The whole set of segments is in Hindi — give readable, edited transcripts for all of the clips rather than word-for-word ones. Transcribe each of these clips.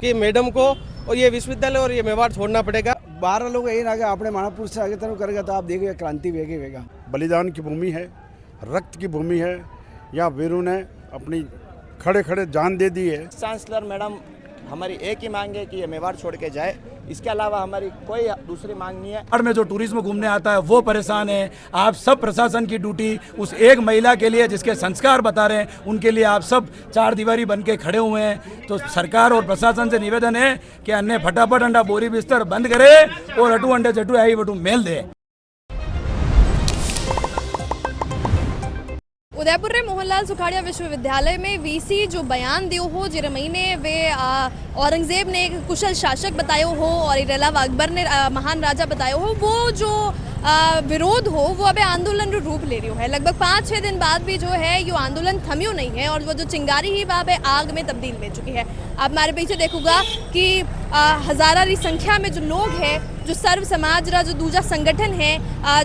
कि मैडम को और ये विश्वविद्यालय और ये मेवाड़ छोड़ना पड़ेगा। 12 लोग यही आगे अपने महापुर से आगे तरफ करेगा तो आप देखिए क्रांति वेगे वेगा। बलिदान की भूमि है, रक्त की भूमि है। यहाँ वीरों ने अपनी खड़े खड़े जान दे दी है। चांसलर मैडम, हमारी एक ही मांग है कि ये मेवाड़ छोड़ के जाए, इसके अलावा हमारी कोई दूसरी मांग नहीं है। मेवाड़ में जो टूरिज्म घूमने आता है वो परेशान है। आप सब प्रशासन की ड्यूटी उस एक महिला के लिए जिसके संस्कार बता रहे हैं, उनके लिए आप सब चार दीवारी बन के खड़े हुए हैं। तो सरकार और प्रशासन से निवेदन है कि अन्य फटाफट अंडा बोरी बिस्तर बंद करे और अटू अंडे चटू आई बटू मेल दे। उदयपुर रे मोहनलाल सुखाड़िया विश्वविद्यालय में वीसी जो बयान दियो हो जिरे महीने वे औरंगजेब ने एक कुशल शासक बतायो हो और इरे अलावा अकबर ने महान राजा बतायो हो, वो जो विरोध हो वो अबे आंदोलन रूप ले रही है। लगभग 5-6 दिन बाद भी जो है ये आंदोलन थम्यो नहीं है और वो जो चिंगारी ही वहाँ पे आग में तब्दील हो चुकी है। आप हमारे पीछे देखूंगा कि हजारारी संख्या में जो लोग हैं, जो सर्व समाज रा जो दूजा संगठन है,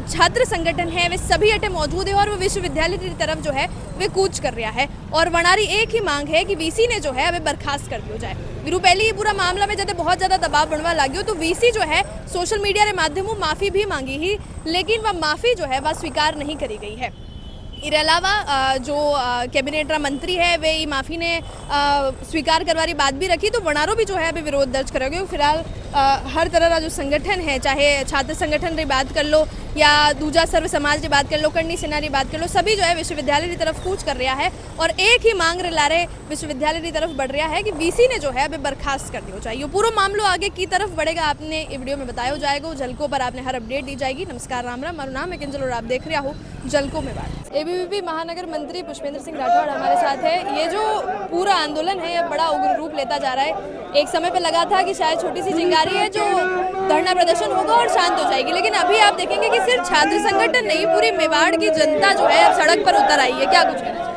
छात्र संगठन है, वे सभी अटे मौजूद है और वो विश्वविद्यालय की तरफ जो है वे कूच कर रहा है। और वनारी एक ही मांग है कि वीसी ने जो है अबे बर्खास्त कर दिया जाए। वीरू पहले ही पूरा मामला में जब बहुत ज़्यादा दबाव बनवा लगे तो वीसी जो है सोशल मीडिया के माध्यमों माफ़ी भी मांगी ही, लेकिन वह माफ़ी जो है वह स्वीकार नहीं करी गई है। इसके अलावा जो कैबिनेट मंत्री है वे ई माफ़ी ने स्वीकार करवारी बात भी रखी, तो वनारो भी जो है अभी विरोध दर्ज करोगे। फिलहाल हर तरह का जो संगठन है, चाहे छात्र संगठन की बात कर लो या दूजा सर्व समाज की बात कर लो, करनी सेना की बात कर लो, सभी जो है विश्वविद्यालय की तरफ कूच कर रहा है और एक ही मांग लारे विश्वविद्यालय की तरफ बढ़ रहा है कि वीसी ने जो है अभी बर्खास्त कर दिया चाहिए। पूरा मामलो आगे की तरफ बढ़ेगा, आपने इस वीडियो में बताया जाएगा। जलको पर आपने हर अपडेट दी जाएगी। नमस्कार, राम राम, मेरा नाम है किंजल और आप देख रहे हो जलको में बात। एबीवीपी महानगर मंत्री पुष्पेंद्र सिंह राठौड़ हमारे साथ है। ये जो पूरा आंदोलन है ये बड़ा उग्र रूप लेता जा रहा है। एक समय पे लगा था कि शायद छोटी सी चिंगारी है जो धरना प्रदर्शन होगा और शांत हो जाएगी, लेकिन अभी आप देखेंगे कि सिर्फ छात्र संगठन नहीं, पूरी मेवाड़ की जनता जो है सड़क पर उतर आई है। क्या कुछ कहना चाहिए?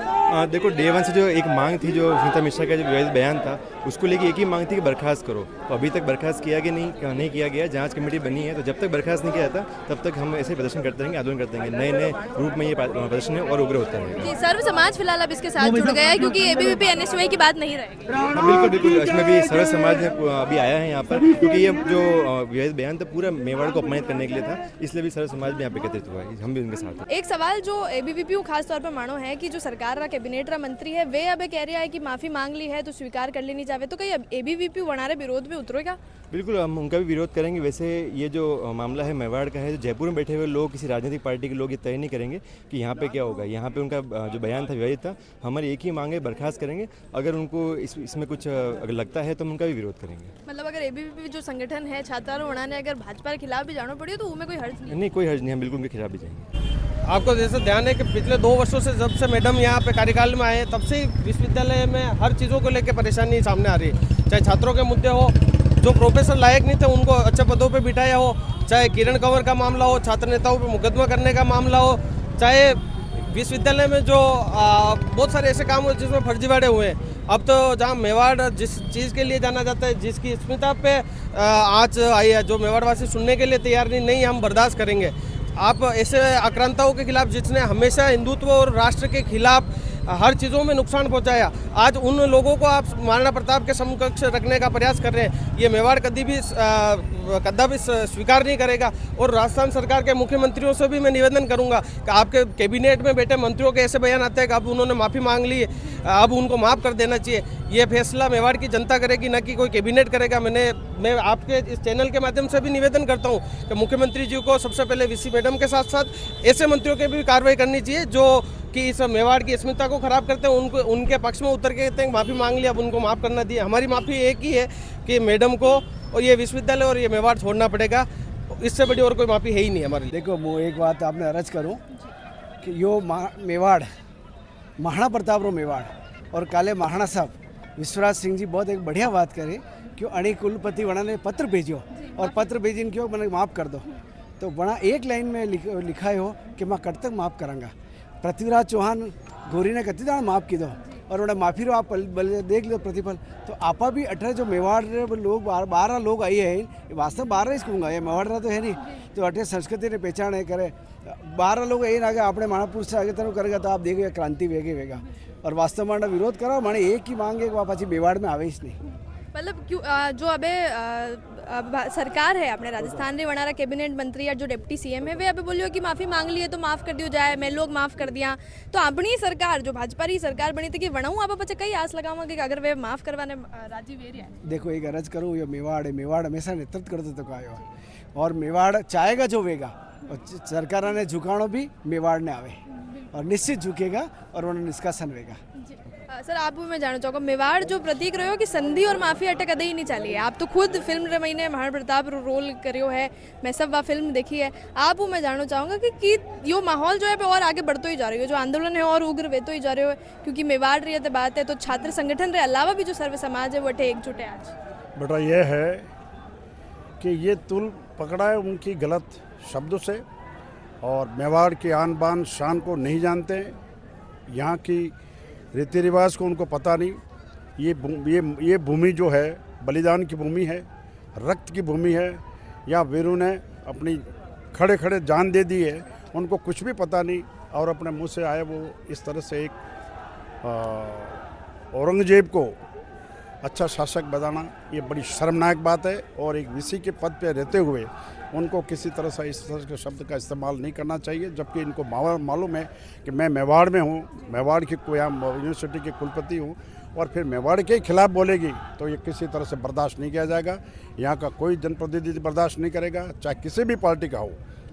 देखो, डे वन से जो एक मांग थी, जो सुनीता मिश्रा का जो विवादित बयान था, उसको लेके एक ही मांग थी कि बर्खास्त करो। तो अभी तक बर्खास्त किया कि नहीं किया गया। जांच कमेटी बनी है, तो जब तक बर्खास्त नहीं किया जाता तब तक हम ऐसे प्रदर्शन करते रहेंगे, आंदोलन करते रहेंगे। नए नए रूप में ये प्रदर्शन है और उग्र होता है। सर्व समाज फिलहाल अब इसके साथ जुड़ गया है क्योंकि एबीवीपी एनएसयूआई की बात नहीं रहेगी। बिल्कुल बिल्कुल, इसमें भी सर्व समाज अभी आया है यहाँ पर, क्योंकि ये जो विवादित बयान था पूरा मेवाड़ को अपमानित करने के लिए था, इसलिए भी सर्व समाज भी यहाँ पे एकत्रित हुआ है। हम भी उनके साथ हैं। एक सवाल जो एबीवीपी खास तौर पर मानो है कि जो सरकार का कैबिनेट मंत्री है वे अब कह रहा है कि माफी मांग ली है तो स्वीकार कर लेनी जावे, तो कहीं एबीवीपी वनारे विरोध में उतरेगा? बिल्कुल, हम उनका भी विरोध करेंगे। वैसे ये जो मामला है मेवाड़ का है, जो जयपुर में बैठे हुए लोग, किसी राजनीतिक पार्टी के लोग ये तय नहीं करेंगे कि यहाँ पे क्या होगा। यहाँ पे उनका जो बयान था विवादित था, हमारी एक ही मांग है, बर्खास्त करेंगे। अगर उनको इसमें कुछ अगर लगता है तो हम उनका भी विरोध करेंगे। मतलब अगर एबीवीपी जो संगठन है छात्रों वनाने अगर भाजपा के खिलाफ भी जाना पड़े तो उनमें कोई हर्ज नहीं? नहीं, कोई हर्ज नहीं, हम बिल्कुल उनके खिलाफ भी जाएंगे। आपको जैसे ध्यान है कि पिछले 2 वर्षों से जब से मैडम यहाँ पे कार्यकाल में आए तब से ही विश्वविद्यालय में हर चीज़ों को लेकर परेशानी सामने आ रही है। चाहे छात्रों के मुद्दे हो, जो प्रोफेसर लायक नहीं थे उनको अच्छे पदों पे बिठाया हो, चाहे किरण कंवर का मामला हो, छात्र नेताओं पे मुकदमा करने का मामला हो, चाहे विश्वविद्यालय में जो बहुत सारे ऐसे काम हो जिसमें फर्जीवाड़े हुए हैं। अब तो जहाँ मेवाड़ जिस चीज़ के लिए जाना जाता है, जिसकी स्मिता पे आज आई है, जो मेवाड़वासी सुनने के लिए तैयार नहीं, हम बर्दाश्त करेंगे। आप ऐसे आक्रांताओं के खिलाफ, जिसने हमेशा हिंदुत्व और राष्ट्र के खिलाफ हर चीज़ों में नुकसान पहुंचाया, आज उन लोगों को आप महाराणा प्रताप के समकक्ष रखने का प्रयास कर रहे हैं। ये मेवाड़ कभी भी स्वीकार नहीं करेगा। और राजस्थान सरकार के मुख्यमंत्रियों से भी मैं निवेदन करूंगा कि आपके कैबिनेट में बैठे मंत्रियों के ऐसे बयान आते हैं कि अब उन्होंने माफ़ी मांग ली, अब उनको माफ़ कर देना चाहिए। ये फैसला मेवाड़ की जनता करेगी, न कि कोई कैबिनेट करेगा। मैं आपके इस चैनल के माध्यम से भी निवेदन करता हूँ कि मुख्यमंत्री जी को सबसे पहले वीसी मैडम के साथ साथ ऐसे मंत्रियों की भी कार्रवाई करनी चाहिए जो कि इस मेवाड़ की अस्मिता को खराब करते हैं। उनके पक्ष में उतर के कहते हैं माफ़ी मांग ली, अब उनको माफ़ करना दिए। हमारी माफ़ी एक ही है कि मैडम को और ये विश्वविद्यालय और ये मेवाड़ छोड़ना पड़ेगा। इससे बड़ी और कोई माफ़ी है ही नहीं हमारे लिए। देखो, मैं एक बात आपने अर्ज करूँ कि यो मेवाड़ महाराणा प्रताप रो मेवाड़ और काले महाराणा साहब विश्वराज सिंह जी बहुत एक बढ़िया बात करे कि अणी कुलपति वणा ने पत्र भेजो और पत्र भेजिन क्यों मैंने माफ़ कर दो, तो वणा एक लाइन में लिखा हो कि मैं कब तक माफ़ करांगा। पृथ्वीराज चौहान गोरी ने कति दाड़ माफ़ की दो, और उन्हें माफ़ी रो आप देख लो प्रतिफल। तो आपा भी 18 जो मेवाड़ लोग 12 लोग आई है, वास्तव 12 ही कहूँगा, ये मेवाड़ तो है नहीं। तो 18 संस्कृति ने पहचान है करे 12 लोग आई आगे अपने महापुरुष से आगे तरह करेगा तो आप देखिएगा क्रांति वेगे वेगा। और वास्तव में विरोध करो माने एक ही मांगे वहाँ पाची मेवाड़ में आवेश नहीं। मतलब क्यों जो अबे सरकार है अपने राजस्थान रे वनारा कैबिनेट मंत्री या जो डिप्टी सीएम है वे अबे बोलियो कि माफी मांग ली है तो माफ कर दियो जाए, मैं लोग माफ कर दिया। तो अपनी सरकार जो भाजपा री सरकार बनी थी कि वणाऊ आप पचे कई आस लगाऊंगा कि अगर वे माफ करवाने राजी वेरिया है। देखो एक अर्ज करूँ, ये मेवाड़ है, मेवाड़ हमेशा नेतृत्व करते तो का और मेवाड़ चाहेगा जो वेगा और सरकार ने झुकाणो भी मेवाड़ ने आवे और निश्चित झुकेगा और उन्हें निष्कासन वेगा। सर आप मैं जानना चाहूँगा मेवाड़ जो प्रतीक रहो कि संधि और माफी अटक कदे ही नहीं चली है। आप तो खुद फिल्म रे महीने महाराणा प्रताप रोल करियो है, मैं सब वह फिल्म देखी है। आप मैं जानना चाहूँगा कि यो माहौल जो है और आगे बढ़ते ही जा रही है, जो आंदोलन है और उग्र वेतो ही जा रहे हो, क्योंकि मेवाड़ रही है बात है तो छात्र संगठन रे अलावा भी जो सर्व समाज है वो अठे एकजुट है आज। बेटा यह है कि ये तुल पकड़ा है उनकी गलत शब्दों से और मेवाड़ की आन बान शान को नहीं जानते, यहाँ की रीति रिवाज को उनको पता नहीं। ये भूमि जो है बलिदान की भूमि है, रक्त की भूमि है, या वीरों ने अपनी खड़े खड़े जान दे दी है, उनको कुछ भी पता नहीं और अपने मुंह से आए वो इस तरह से एक औरंगजेब को अच्छा शासक बताना ये बड़ी शर्मनाक बात है। और एक वीसी के पद पे रहते हुए उनको किसी तरह से इस तरह के शब्द का इस्तेमाल नहीं करना चाहिए, जबकि इनको मालूम है कि मैं मेवाड़ में हूँ, मेवाड़ की कोई यूनिवर्सिटी के कुलपति हूँ और फिर मेवाड़ के खिलाफ बोलेगी तो ये किसी तरह से बर्दाश्त नहीं किया जाएगा। यहाँ का कोई जनप्रतिनिधि बर्दाश्त नहीं करेगा, चाहे किसी भी पार्टी का हो।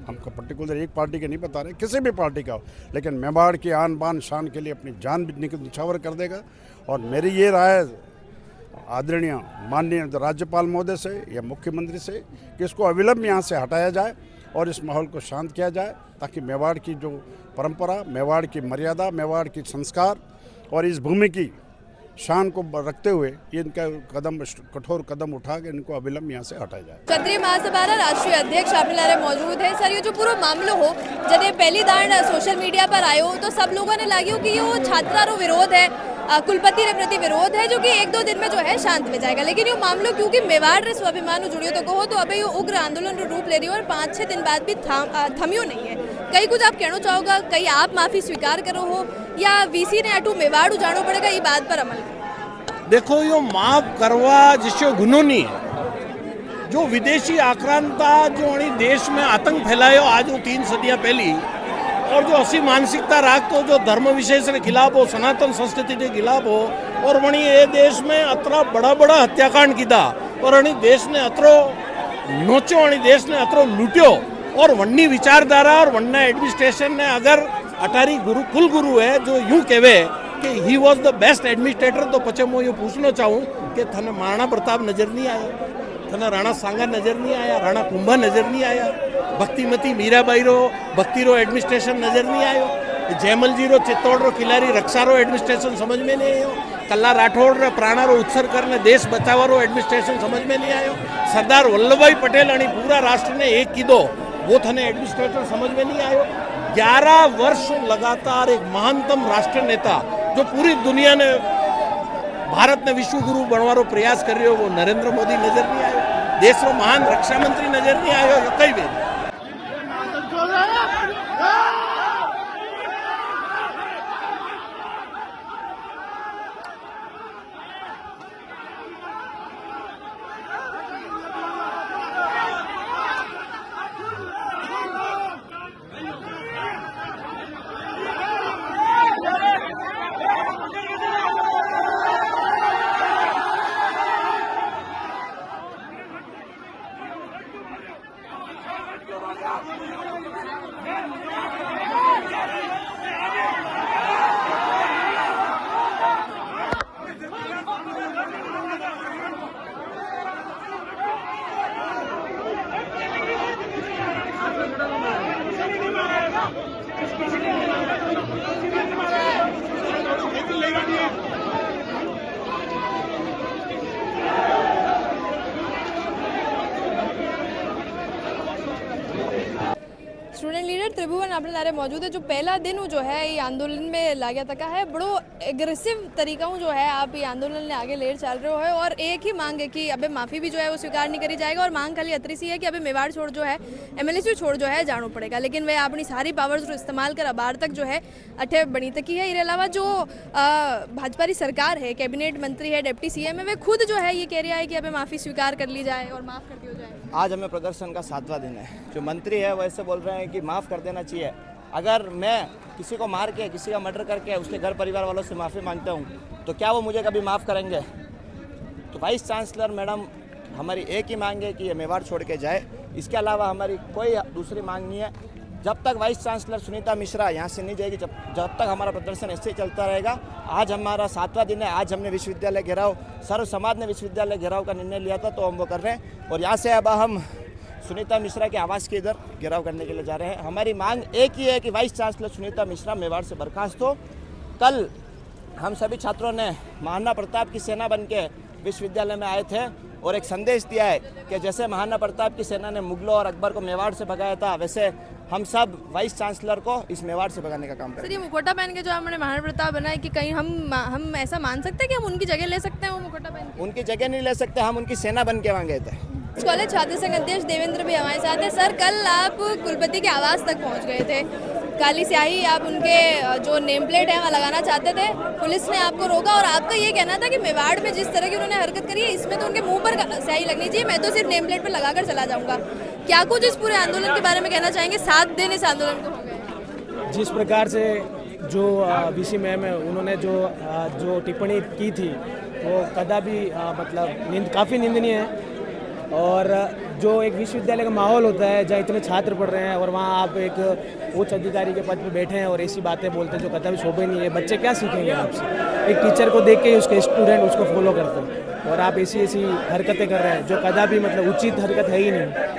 हमको पर्टिकुलर एक पार्टी के नहीं बता रहे, किसी भी पार्टी का हो, लेकिन मेवाड़ की आन बान शान के लिए अपनी जान भी निछावर कर देगा। और मेरी ये राय आदरणीय माननीय राज्यपाल महोदय से या मुख्यमंत्री से कि इसको अविलंब यहाँ से हटाया जाए और इस माहौल को शांत किया जाए, ताकि मेवाड़ की जो परंपरा, मेवाड़ की मर्यादा, मेवाड़ की संस्कार और इस भूमि की शान को रखते हुए ये इनका कठोर कदम उठा के इनको अविलंब यहाँ से हटाया जाए। क्षत्रिय महासभा राष्ट्रीय अध्यक्ष अपने लारे मौजूद है। सर ये जो पूरा मामलो हो जब पहली दाण सोशल मीडिया पर आयो तो सब लोगों ने लाग्यो कि ये छात्रारो विरोध है, कुलपति के प्रति विरोध है जो कि 1-2 दिन में जो है शांत हो जाएगा। लेकिन ये मामलो क्योंकि मेवाड़ रे स्वाभिमान जुड़ियो तो कहो तो अबे ये उग्र आंदोलन रूप ले रही हो और 5-6 दिन बाद भी थमियो नहीं है। कई कुछ आप कहना चाहोगा, कई आप माफी स्वीकार करो हो या वीसी ने अटू मेवाड़ जानो पड़ेगा ये बात पर अमल? देखो यो माफ करवा जिसको गुनो नहीं है। जो विदेशी आक्रांता जो देश में आतंक फैलायो आज 3 सदियां पहली और जो असी मानसिकता राखतो जो धर्म विशेष के खिलाफ हो, सनातन संस्कृति के खिलाफ हो और वणी ये देश में अतरा बड़ा बड़ा हत्याकांड कीधा और अणी देश ने अतरो नोचो, अणी देश ने अतरो लूट्यो और वन्नी विचारधारा और वन्ना एडमिनिस्ट्रेशन ने अगर अटारी कुल गुरु है जो यूं कहवे कि he was the best administrator, तो पचे मैं ये पूछना चाहूँ कि थने महाराणा प्रताप नजर नहीं आया, थने राणा सांगा नजर नहीं आया, राणा कुंभा नजर नहीं आया, भक्तिमती मीराबाई रो भक्ति रो एडमिनिस्ट्रेशन नजर नहीं आयो, जयमल जी रो चित्तौड़ रो किलारी रक्षा रो एडमिनिस्ट्रेशन समझ में नहीं आयो, कल्ला राठौड़ रो प्राणा रो उत्सर्ग करने देश बचावा रो एडमिनिस्ट्रेशन समझ में नहीं आयो, सरदार वल्लभ भाई पटेल आणि पूरा राष्ट्र ने एक कीधो वो थने एडमिनिस्ट्रेटर समझ में नहीं आयो। 11 वर्ष लगातार एक महानतम राष्ट्र नेता जो पूरी दुनिया ने भारत ने विश्व गुरु बनवारो प्रयास कर रहे हो वो नरेंद्र मोदी नजर नहीं आयो, देश रो महान रक्षा मंत्री नजर नहीं आयो, कई भी આપણે તારે मौजूद है जो पहला दिन जो है ये आंदोलन में लाग्या तका है बड़ो एग्रेसिव तरीका जो है आप ये आंदोलन ने आगे ले चल रहे हो और एक ही मांग है कि अबे माफ़ी भी जो है वो स्वीकार नहीं करी जाएगा और मांग खाली अतरी सी है कि अबे मेवाड़ छोड़ जो है MLSU छोड़ जो है जाना पड़ेगा लेकिन वे अपनी सारी पावर्स इस्तेमाल कर अबार तक जो है अठे बनी तकी है। इसके अलावा जो भाजपा की सरकार है कैबिनेट मंत्री है डिप्टी CM है वे खुद जो है ये कह रहा है कि अबे माफ़ी स्वीकार कर ली जाए और माफ़ कर दी जाए। आज हमें प्रदर्शन का 7वां दिन है। जो मंत्री है वो ऐसे बोल रहे हैं कि माफ़ कर देना चाहिए। अगर मैं किसी को मार के किसी का मर्डर करके उसके घर परिवार वालों से माफ़ी मांगता हूँ तो क्या वो मुझे कभी माफ़ करेंगे? तो वाइस चांसलर मैडम हमारी एक ही मांग है कि ये मेवाड़ छोड़ के जाए। इसके अलावा हमारी कोई दूसरी मांग नहीं है। जब तक वाइस चांसलर सुनीता मिश्रा यहाँ से नहीं जाएगी जब तक हमारा प्रदर्शन ऐसे ही चलता रहेगा। आज हमारा 7वां दिन है। आज हमने विश्वविद्यालय घेराव सर्व समाज ने विश्वविद्यालय घेराव का निर्णय लिया था तो हम वो कर रहे हैं और यहाँ से अब हम सुनीता मिश्रा के आवास के इधर घेराव करने के लिए जा रहे हैं। हमारी मांग एक ही है कि वाइस चांसलर सुनीता मिश्रा मेवाड़ से बर्खास्त हो। कल हम सभी छात्रों ने महाराणा प्रताप की सेना बन के विश्वविद्यालय में आए थे और एक संदेश दिया है कि जैसे महाराणा प्रताप की सेना ने मुगलों और अकबर को मेवाड़ से भगाया था वैसे हम सब वाइस चांसलर को इस मेवाड़ से भगाने का काम करें। सर ये मुखौटा पहन के जो हमने महाराणा प्रताप बनाया कि कहीं हम ऐसा मान सकते हैं कि हम उनकी जगह ले सकते हैं वो मुखौटा पहन के? उनकी जगह नहीं ले सकते, हम उनकी सेना बन के वहाँ गए थे। कॉलेज छात्र संघ अध्यक्ष देवेंद्र भी हमारे साथ है। सर कल आप कुलपति के आवास तक पहुंच गए थे, काली स्याही आप उनके जो नेम प्लेट है वहाँ लगाना चाहते थे, पुलिस ने आपको रोका और आपका ये कहना था कि मेवाड़ में जिस तरह की उन्होंने हरकत करी है इसमें तो उनके मुंह पर स्याही लगनी चाहिए, मैं तो सिर्फ नेम प्लेट पर लगाकर चला जाऊंगा। क्या कुछ इस पूरे आंदोलन के बारे में कहना चाहेंगे? 7 दिन इस आंदोलन को हो गए। जिस प्रकार से जो VC मैम है उन्होंने जो टिप्पणी की थी वो कदापि मतलब काफ़ी निंदनीय है और जो एक विश्वविद्यालय का माहौल होता है जहाँ इतने छात्र पढ़ रहे हैं और वहाँ आप एक उच्च अधिकारी के पद पर बैठे हैं और ऐसी बातें बोलते हैं जो कदापि शोभा नहीं है। बच्चे क्या सीखेंगे आपसे? एक टीचर को देख के उसके स्टूडेंट उसको फॉलो करते हैं और आप ऐसी हरकतें कर रहे हैं जो कदापि मतलब उचित हरकत है ही नहीं।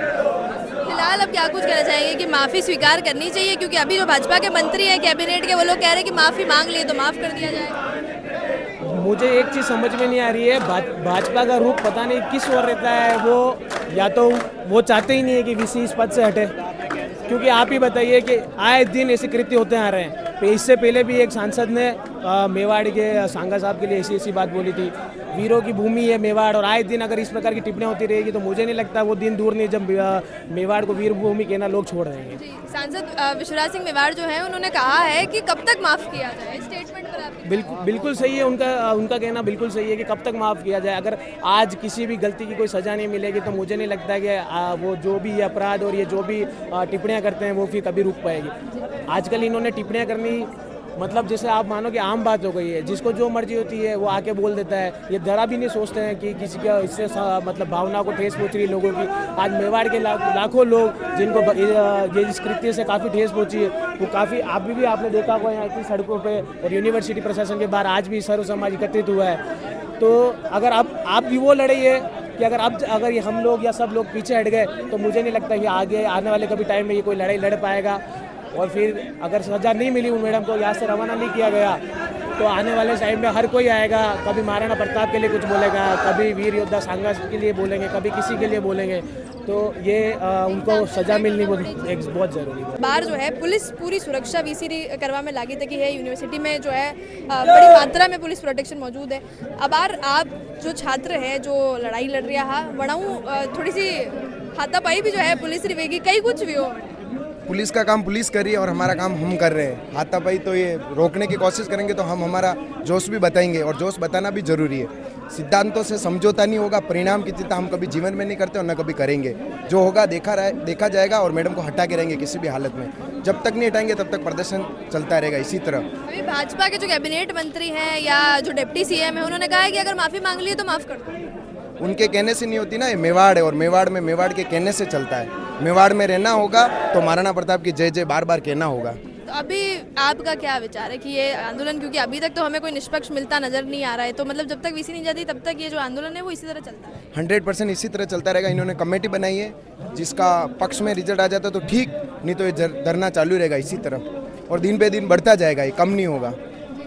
फिलहाल अब क्या कुछ कहना चाहेंगे कि माफ़ी स्वीकार करनी चाहिए क्योंकि अभी जो भाजपा के मंत्री हैं कैबिनेट के वो लोग कह रहे हैं कि माफ़ी मांग लिए तो माफ़ कर दिया जाए? मुझे एक चीज़ समझ में नहीं आ रही है, भाजपा का रुख पता नहीं किस ओर रहता है। वो या तो वो चाहते ही नहीं है कि VC इस पद से हटे क्योंकि आप ही बताइए कि आए दिन ऐसे कृत्य होते आ रहे हैं। इससे पहले भी एक सांसद ने मेवाड़ के सांगा साहब के लिए ऐसी बात बोली थी, वीरों की भूमि है मेवाड़ और आए दिन अगर इस प्रकार की टिप्पणियाँ होती रहेगी तो मुझे नहीं लगता वो दिन दूर नहीं जब मेवाड़ को वीर भूमि कहना लोग छोड़ रहे हैं। सांसद विश्वराज सिंह मेवाड़ जो है उन्होंने कहा है कि कब तक माफ़ किया जाए, स्टेटमेंट पर आप बिल्कुल सही है उनका कहना बिल्कुल सही है कि कब तक माफ़ किया जाए। अगर आज किसी भी गलती की कोई सज़ा नहीं मिलेगी तो मुझे नहीं लगता कि वो जो भी अपराध और ये जो भी टिप्पणियाँ करते हैं वो फिर कभी रुक पाएगी। आजकल इन्होंने टिप्पणियाँ करनी मतलब जैसे आप मानो कि आम बात हो गई है, जिसको जो मर्जी होती है वो आके बोल देता है। ये जरा भी नहीं सोचते हैं कि किसी का इससे मतलब भावना को ठेस पहुँच रही है लोगों की। आज मेवाड़ के लाखों लोग जिनको ये इस कृत्य से काफ़ी ठेस पहुँची है वो काफ़ी आपने देखा होगा यहाँ इतनी सड़कों पे और यूनिवर्सिटी प्रशासन के बाहर आज भी सर्व समाज एकत्रित हुआ है। तो अगर आप भी वो लड़ाई है कि अगर ये हम लोग या सब लोग पीछे हट गए तो मुझे नहीं लगता कि आगे आने वाले कभी टाइम में ये कोई लड़ाई लड़ पाएगा। और फिर अगर सज़ा नहीं मिली उन मैडम को यहाँ से रवाना नहीं किया गया तो आने वाले टाइम में हर कोई आएगा, कभी महाराणा प्रताप के लिए कुछ बोलेगा, कभी वीर योद्धा सांगा के लिए बोलेंगे, कभी किसी के लिए बोलेंगे। तो ये उनको सज़ा मिलनी बहुत ज़रूरी है। बाहर जो है पुलिस पूरी सुरक्षा VC करवा में लागी तकी है। यूनिवर्सिटी में जो है बड़ी मात्रा में पुलिस प्रोटेक्शन मौजूद है। अब आप जो छात्र है जो लड़ाई लड़ रहा है वड़ाऊ थोड़ी सी हाथापाई भी जो है पुलिस रिवेगी कई कुछ भी हो। पुलिस का काम पुलिस कर रही है और हमारा काम हम कर रहे हैं। हाथापाई तो ये रोकने की कोशिश करेंगे तो हम हमारा जोश भी बताएंगे और जोश बताना भी जरूरी है। सिद्धांतों से समझौता नहीं होगा, परिणाम की चिंता हम कभी जीवन में नहीं करते और न कभी करेंगे। जो होगा देखा जाएगा और मैडम को हटा के रहेंगे किसी भी हालत में। जब तक नहीं हटाएंगे तब तक प्रदर्शन चलता रहेगा इसी तरह। अभी भाजपा के जो कैबिनेट मंत्री हैं या जो डिप्टी CM है उन्होंने कहा है कि अगर माफ़ी मांग ली तो माफ़ कर दो। उनके कहने से नहीं होती ना, ये मेवाड़ है और मेवाड़ के कहने से चलता है। मेवाड़ में रहना होगा तो महाराणा प्रताप की जय जय बार बार कहना होगा। तो अभी आपका क्या विचार है कि ये आंदोलन, क्योंकि अभी तक तो हमें कोई निष्पक्ष मिलता नजर नहीं आ रहा है, तो मतलब जब तक VC नहीं जाती तब तक ये जो आंदोलन है वो इसी तरह चलता है? 100% इसी तरह चलता रहेगा। इन्होंने कमेटी बनाई है जिसका पक्ष में रिजल्ट आ जाता तो ठीक, नहीं तो ये धरना चालू रहेगा इसी तरह और दिन पे दिन बढ़ता जाएगा, ये कम नहीं होगा।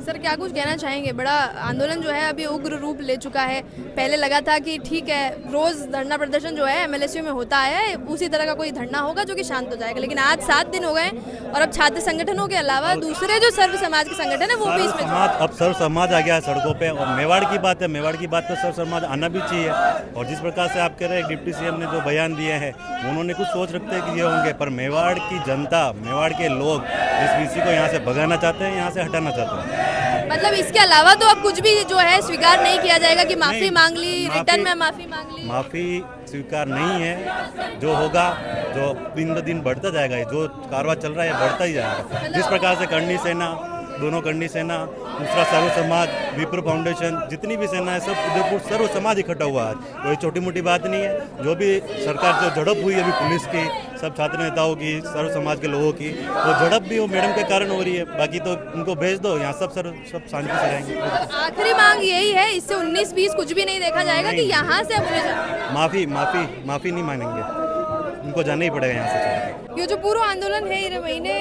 सर क्या कुछ कहना चाहेंगे? बड़ा आंदोलन जो है अभी उग्र रूप ले चुका है। पहले लगा था कि ठीक है रोज धरना प्रदर्शन जो है एमएलएसयू में होता है, उसी तरह का कोई धरना होगा जो कि शांत हो जाएगा, लेकिन आज 7 दिन हो गए और अब छात्र संगठनों के अलावा दूसरे जो सर्व समाज के संगठन है वो भी इसमें अब सर्व समाज आ गया है सड़कों पे। और मेवाड़ की बात है, मेवाड़ की बात पर सर्व समाज आना भी चाहिए। और जिस प्रकार से आप कह रहे हैं डिप्टी सीएम ने जो बयान दिए हैं उन्होंने कुछ सोच रखते हैं कि ये होंगे, पर मेवाड़ की जनता, मेवाड़ के लोग इस वीसी को यहाँ से भगाना चाहते हैं, यहाँ से हटाना चाहते हैं। मतलब इसके अलावा तो अब कुछ भी जो है स्वीकार नहीं किया जाएगा कि माफी मांग ली, रिटर्न में माफी मांग ली। माफी स्वीकार नहीं है। जो होगा, जो दिन ब दिन बढ़ता जाएगा, जो कारवां चल रहा है बढ़ता ही जाएगा। जिस प्रकार से करनी सेना, दोनों करनी सेना, दूसरा सर्व समाज, विप्रो फाउंडेशन, जितनी भी सेना है सब उदयपुर सर्व समाज इकट्ठा हुआ आज। कोई छोटी मोटी बात नहीं है। जो भी सरकार जो झड़प हुई है अभी पुलिस की, सब छात्र नेताओं की, सर्व समाज के लोगों की, वो झड़प भी वो मैडम के कारण हो रही है। बाकी तो उनको भेज दो, यहाँ सब शांति से रहेंगे। आखिरी मांग यही है, इससे 19-20 कुछ भी नहीं देखा जाएगा कि यहाँ से अब माफी नहीं मानेंगे, उनको जाना ही पड़ेगा यहाँ से। ये जो पूरा आंदोलन है ये महीने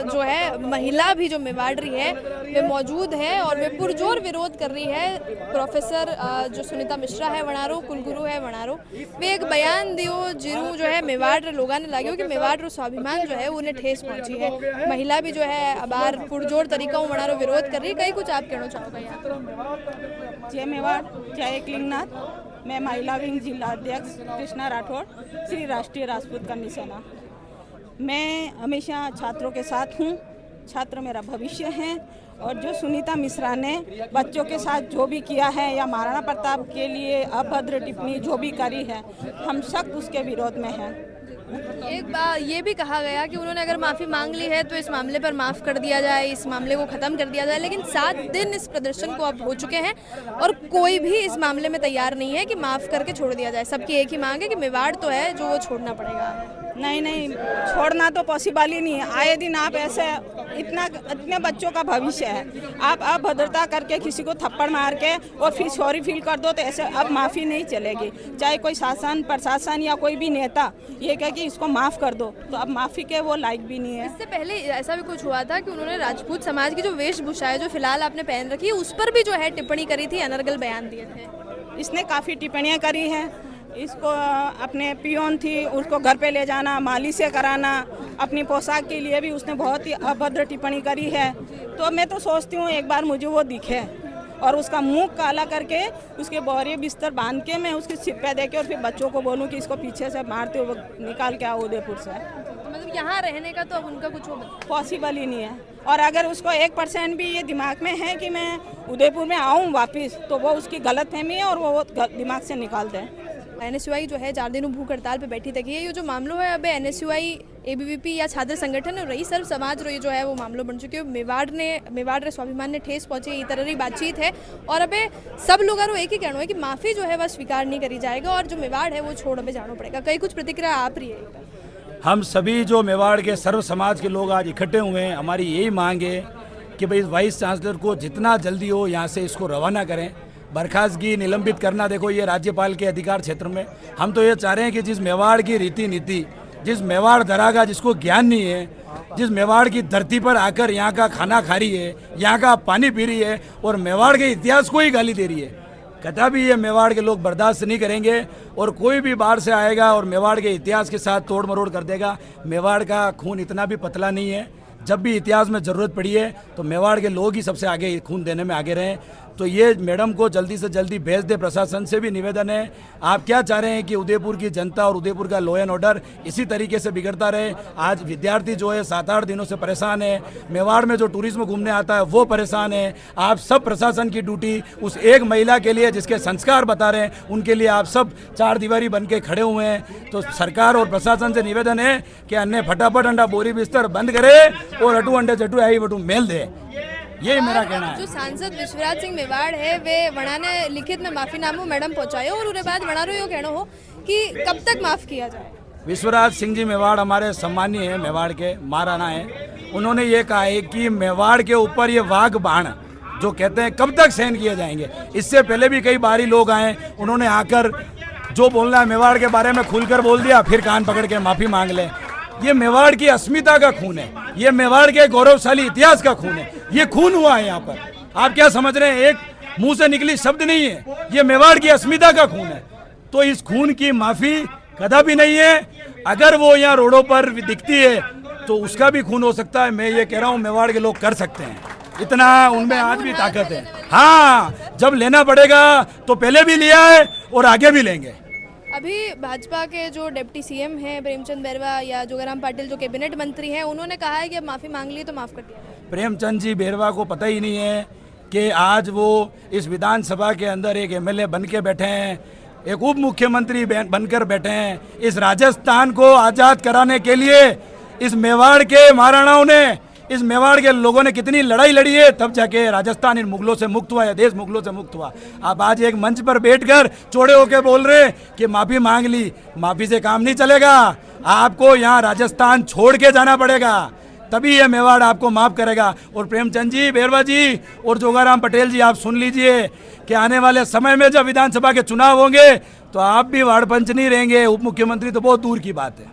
जो है महिला भी जो मेवाड़ रही है वे मौजूद है और वे पुरजोर विरोध कर रही है। प्रोफेसर जो सुनीता मिश्रा है वणारो, कुलगुरु है वणारो, वे एक बयान दियो जिरू जो है मेवाड़ लोगों ने लगे कि मेवाड़ रो स्वाभिमान जो है उन्हें ठेस पहुंची है। महिला भी जो है अबार पुरजोर तरीका वणारो विरोध कर रही है। कई कुछ आप कहना चाहोगे यहाँ? जय मेवाड़, जय क्लिंगनाथ। मैं महिला विंग जिला अध्यक्ष कृष्णा राठौड़, श्री राष्ट्रीय राजपूत कन्या सेना। मैं हमेशा छात्रों के साथ हूँ, छात्र मेरा भविष्य है। और जो सुनीता मिश्रा ने बच्चों के साथ जो भी किया है या महाराणा प्रताप के लिए अभद्र टिप्पणी जो भी करी है, हम सख्त उसके विरोध में हैं। एक बार ये भी कहा गया कि उन्होंने अगर माफ़ी मांग ली है तो इस मामले पर माफ़ कर दिया जाए, इस मामले को ख़त्म कर दिया जाए, लेकिन 7 दिन इस प्रदर्शन को अब हो चुके हैं और कोई भी इस मामले में तैयार नहीं है कि माफ़ करके छोड़ दिया जाए। सबकी एक ही मांग है कि मेवाड़ तो है जो वो छोड़ना पड़ेगा। नहीं, छोड़ना तो पॉसिबल ही नहीं है। आए दिन आप ऐसे इतने बच्चों का भविष्य है, आप अभद्रता करके किसी को थप्पड़ मार के और फिर सॉरी फील कर दो तो ऐसे अब माफ़ी नहीं चलेगी। चाहे कोई शासन प्रशासन या कोई भी नेता ये कहे कि इसको माफ़ कर दो, तो अब माफ़ी के वो लायक भी नहीं है। इससे पहले ऐसा भी कुछ हुआ था कि उन्होंने राजपूत समाज की जो वेशभूषा है जो फिलहाल आपने पहन रखी है उस पर भी जो है टिप्पणी करी थी, अनर्गल बयान दिए थे। इसने काफ़ी टिप्पणियाँ करी हैं। इसको अपने पियोन थी उसको घर पे ले जाना, मालिश से कराना, अपनी पोशाक के लिए भी उसने बहुत ही अभद्र टिप्पणी करी है। तो मैं तो सोचती हूँ एक बार मुझे वो दिखे और उसका मुंह काला करके उसके बोरे बिस्तर बांध के मैं उसके सिर पे देके और फिर बच्चों को बोलूँ कि इसको पीछे से मारते हुए निकाल के आओ उदयपुर से। मतलब यहाँ रहने का तो अब उनका कुछ पॉसिबल ही नहीं है। और अगर उसको 1% भी ये दिमाग में है कि मैं उदयपुर में आऊँ वापस, तो वो उसकी गलतफहमी है और वो दिमाग से निकाल दें। एनएसयूआई जो है 4 दिनों भूख हड़ताल पे बैठी तक है। ये जो मामलों है अब एनएसयूआई, एबीवीपी या छात्र संगठन और रही सर्व समाज रो ये जो है वो मामलों बन चुके हैं। मेवाड़ रे स्वाभिमान ने ठेस पहुंचे, ये तरह की बातचीत है और अबे सब लोगों एक ही कहना है कि माफ़ी जो है वह स्वीकार नहीं करी जाएगा और जो मेवाड़ है वो छोड़ अबे जाना पड़ेगा। कई कुछ प्रतिक्रिया आप रही है। हम सभी जो मेवाड़ के सर्व समाज के लोग आज इकट्ठे हुए हैं, हमारी यही मांग है कि भाई वाइस चांसलर को जितना जल्दी हो यहाँ से इसको रवाना करें। बर्खास्तगी निलंबित करना, देखो ये राज्यपाल के अधिकार क्षेत्र में। हम तो ये चाह रहे हैं कि जिस मेवाड़ की रीति नीति, जिस मेवाड़ दरागा जिसको ज्ञान नहीं है, जिस मेवाड़ की धरती पर आकर यहाँ का खाना खा रही है, यहाँ का पानी पी रही है और मेवाड़ के इतिहास को ही गाली दे रही है, कदापि ये मेवाड़ के लोग बर्दाश्त नहीं करेंगे। और कोई भी बाहर से आएगा और मेवाड़ के इतिहास के साथ तोड़ मरोड़ कर देगा। मेवाड़ का खून इतना भी पतला नहीं है। जब भी इतिहास में ज़रूरत पड़ी है तो मेवाड़ के लोग ही सबसे आगे खून देने में आगे रहें। तो ये मैडम को जल्दी से जल्दी भेज दे। प्रशासन से भी निवेदन है, आप क्या चाह रहे हैं कि उदयपुर की जनता और उदयपुर का लॉ एंड ऑर्डर इसी तरीके से बिगड़ता रहे? आज विद्यार्थी जो है 7-8 दिनों से परेशान है। मेवाड़ में जो टूरिज्म घूमने आता है वो परेशान है। आप सब प्रशासन की ड्यूटी उस एक महिला के लिए जिसके संस्कार बता रहे हैं उनके लिए आप सब 4 दीवारी बन के खड़े हुए हैं। तो सरकार और प्रशासन से निवेदन है कि अन्य फटाफट अंडा बोरी बिस्तर बंद करे और अटू अंडे चटू आई बटू मेल दे। यही मेरा कहना है। जो सांसद विश्वराज सिंह मेवाड़ है वे वणा ने लिखित में माफीनामो मैडम पहुंचायो और उसके बाद वणा रो यो कहना हो कि कब तक माफ किया जाए। विश्वराज सिंह जी मेवाड़ हमारे सम्मानीय हैं, मेवाड़ के महाराणा हैं। उन्होंने ये कहा है कि मेवाड़ के ऊपर ये वाघ बाण जो कहते हैं कब तक सहन किए जाएंगे। इससे पहले भी कई बारी लोग आए, उन्होंने आकर जो बोलना है मेवाड़ के बारे में खुलकर बोल दिया, फिर कान पकड़ के माफ़ी मांग ले। ये मेवाड़ की अस्मिता का खून है, ये मेवाड़ के गौरवशाली इतिहास का खून है, ये खून हुआ है यहाँ पर। आप क्या समझ रहे हैं, एक मुंह से निकली शब्द नहीं है, ये मेवाड़ की अस्मिता का खून है। तो इस खून की माफी कदापि नहीं है। अगर वो यहाँ रोडों पर दिखती है तो उसका भी खून हो सकता है। मैं ये कह रहा हूँ मेवाड़ के लोग कर सकते हैं, इतना उनमें आज भी ताकत है। हाँ, जब लेना पड़ेगा तो पहले भी लिया है और आगे भी लेंगे। अभी भाजपा के जो डिप्टी सीएम हैं प्रेमचंद बैरवा या जोगाराम पाटिल जो कैबिनेट मंत्री हैं, उन्होंने कहा है कि अब माफ़ी मांग ली तो माफ़ कर दिया। प्रेमचंद जी बैरवा को पता ही नहीं है कि आज वो इस विधानसभा के अंदर एक एमएलए बन के बैठे हैं, एक उप मुख्यमंत्री बनकर बैठे हैं। इस राजस्थान को आज़ाद कराने के लिए इस मेवाड़ के महाराणाओं ने, इस मेवाड़ के लोगों ने कितनी लड़ाई लड़ी है, तब जाके राजस्थान इन मुगलों से मुक्त हुआ, या देश मुगलों से मुक्त हुआ। आप आज एक मंच पर बैठकर चौड़े होकर बोल रहे कि माफ़ी मांग ली, माफ़ी से काम नहीं चलेगा। आपको यहाँ राजस्थान छोड़ के जाना पड़ेगा, तभी ये मेवाड़ आपको माफ़ करेगा। और प्रेमचंद जी बैरवा जी और जोगाराम पटेल जी, आप सुन लीजिए कि आने वाले समय में जब विधानसभा के चुनाव होंगे तो आप भी वार्ड पंच नहीं रहेंगे, उप मुख्यमंत्री तो बहुत दूर की बात है।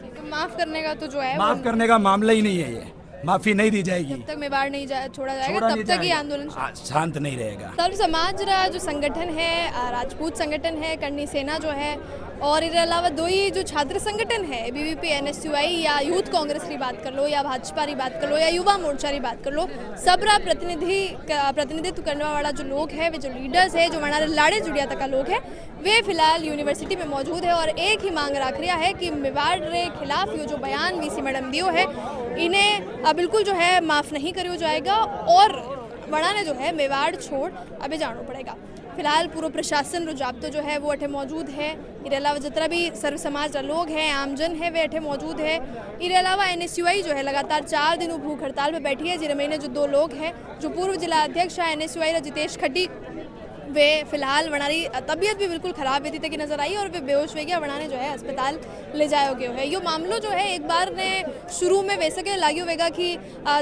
तो माफ़ करने का तो जो है, माफ़ करने का मामला ही नहीं है, ये माफी नहीं दी जाएगी। जब तक मेवाड़ नहीं छोड़ा जाएगा तब तक ये आंदोलन शांत नहीं रहेगा। सर्व समाज जो संगठन है, राजपूत संगठन है, करनी सेना जो है, और इसके अलावा दो ही जो छात्र संगठन है, बीवीपी एनएसयूआई या यूथ कांग्रेस की बात कर लो या भाजपा की बात कर लो या युवा मोर्चा की बात कर लो, सबरा प्रतिनिधित्व करने वाला जो लोग है, वे जो लीडर्स है, जो हमारे लाड़े जुड़िया तक का लोग है, वे फिलहाल यूनिवर्सिटी में मौजूद है और एक ही मांग रख रहा है कि मेवाड़ के खिलाफ ये जो बयान वीसी मैडम दियो है, इन्हें बिल्कुल जो है माफ़ नहीं करियो जाएगा और वड़ा ने जो है मेवाड़ छोड़ अबे जाना पड़ेगा। फिलहाल पूरा प्रशासन रो जाब्तो जो है वो अठे मौजूद है। इसके अलावा जितना भी सर्व समाज लोग हैं, आमजन है, वे अठे मौजूद है। इसके अलावा एनएसयूआई जो है लगातार 4 दिनों भूख हड़ताल पर बैठी है। जिन महीने जो 2 लोग हैं, जो पूर्व जिला अध्यक्ष है एनएसयूआई जितेश खटी, वे फिलहाल वनारी तबीयत भी बिल्कुल ख़राब हुई थी कि नजर आई और वे बेहोश हो गया। वना ने जो है अस्पताल ले जाया गया है। यो मामलो जो है एक बार ने शुरू में वैसे के लागी होगा कि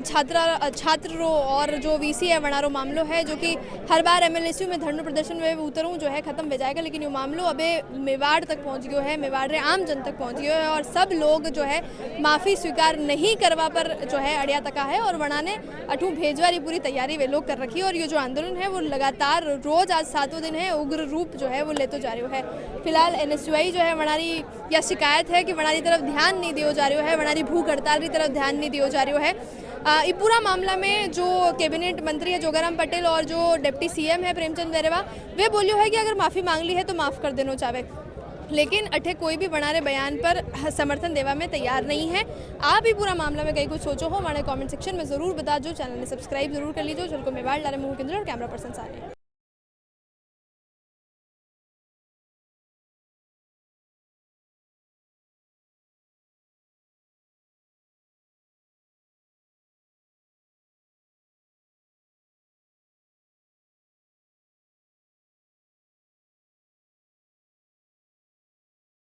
छात्र रो और जो वीसी है वनारो मामलो है, जो कि हर बार एमएलएसयू में धरना प्रदर्शन में उतरूँ जो है ख़त्म हो जाएगा, लेकिन ये मामलो अबे मेवाड़ तक पहुँच गयो है, मेवाड़ रे आम जन तक पहुँच गयो है और सब लोग जो है माफ़ी स्वीकार नहीं करवा पर जो है अड़िया तका है और वना ने अठू भेजवारी पूरी तैयारी वे लोग कर रखी है। और ये जो आंदोलन है वो लगातार रोज आज 7वां दिन है, उग्र रूप जो है वो लेते जा रहे है। फिलहाल एनएसयूआई जो है वनारी या शिकायत है कि वनारी तरफ ध्यान नहीं दियो जा रहा है, वनारी भूख हड़ताल की तरफ ध्यान नहीं दियो जा रहा है। ये पूरा मामला में जो कैबिनेट मंत्री है जोगाराम पटेल और जो डिप्टी सीएम है प्रेमचंद बैरवा, वे बोलियो है कि अगर माफ़ी मांग ली है तो माफ़ कर देना चाहे, लेकिन अठे कोई भी बनारे बयान पर समर्थन देवा में तैयार नहीं है। आप भी पूरा मामला में कहीं कुछ सोचो हो, हमारे कमेंट सेक्शन में ज़रूर बता दो। चैनल ने सब्सक्राइब जरूर कर लीजिए। चल को मेवाड़ लारे मुँह के अंदर और कैमरा पर्सन सारे।